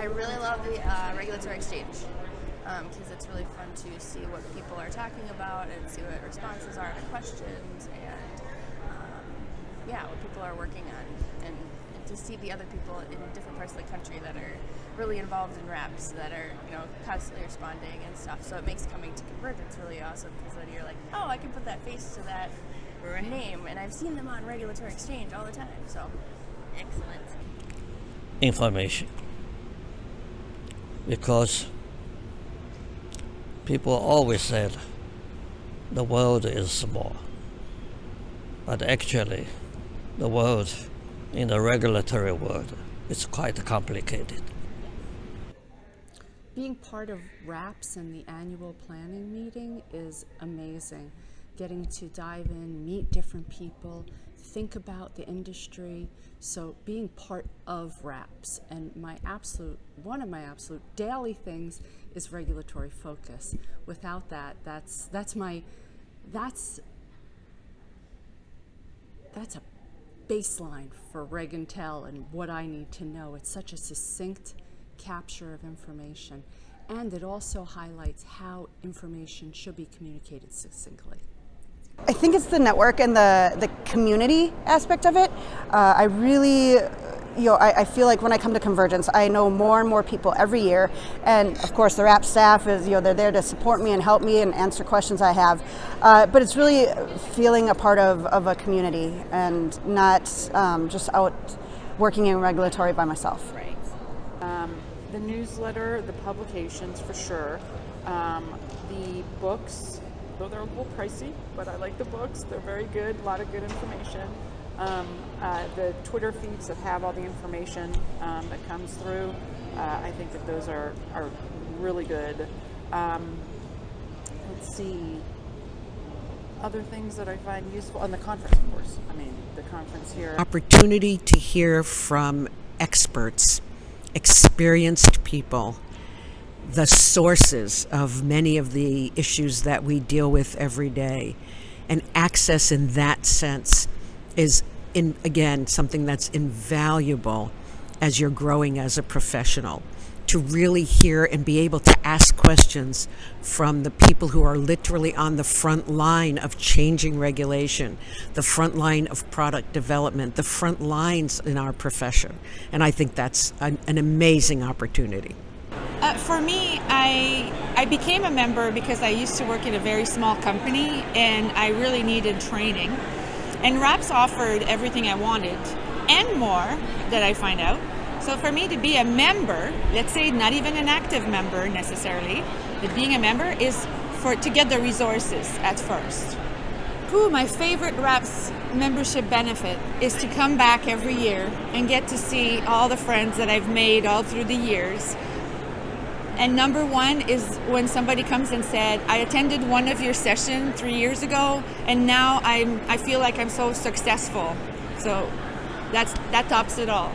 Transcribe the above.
I really love the regulatory exchange because it's really fun to see what people are talking about and see what responses are to questions and what people are working on, and to see the other people in different parts of the country that are really involved in RAPS, that are constantly responding and stuff. So it makes coming to Convergence really awesome because then you're like, oh, I can put that face to that name, and I've seen them on regulatory exchange all the time. So excellent information, because people always said the world is small, but actually the world in the regulatory world is quite complicated. Being part of RAPS and the annual planning meeting is amazing. Getting to dive in, meet different people, think about the industry. So being part of RAPS, and one of my absolute daily things is regulatory focus. Without that, that's a baseline for Reg and Tell and what I need to know. It's such a succinct capture of information, and it also highlights how information should be communicated succinctly. I think it's the network and the community aspect of it. I really, I feel like when I come to Convergence, I know more and more people every year, and of course the RAP staff is, they're there to support me and help me and answer questions I have. But it's really feeling a part of a community and not just out working in regulatory by myself. right. The newsletter, the publications for sure, the books, though they're a little pricey, but I like the books. They're very good, a lot of good information. The Twitter feeds that have all the information that comes through, I think that those are really good. Let's see, other things that I find useful, and the conference, of course. I mean, the conference here. Opportunity to hear from experts, experienced people, the sources of many of the issues that we deal with every day. And access in that sense is, again, something that's invaluable as you're growing as a professional. To really hear and be able to ask questions from the people who are literally on the front line of changing regulation, the front line of product development, the front lines in our profession. And I think that's an amazing opportunity. For me, I became a member because I used to work at a very small company and I really needed training. And RAPS offered everything I wanted and more that I find out. So for me to be a member, let's say not even an active member necessarily, but being a member is to get the resources at first. My favorite RAPS membership benefit is to come back every year and get to see all the friends that I've made all through the years. And number one is when somebody comes and said, I attended one of your sessions 3 years ago, and now I feel like I'm so successful. So that tops it all.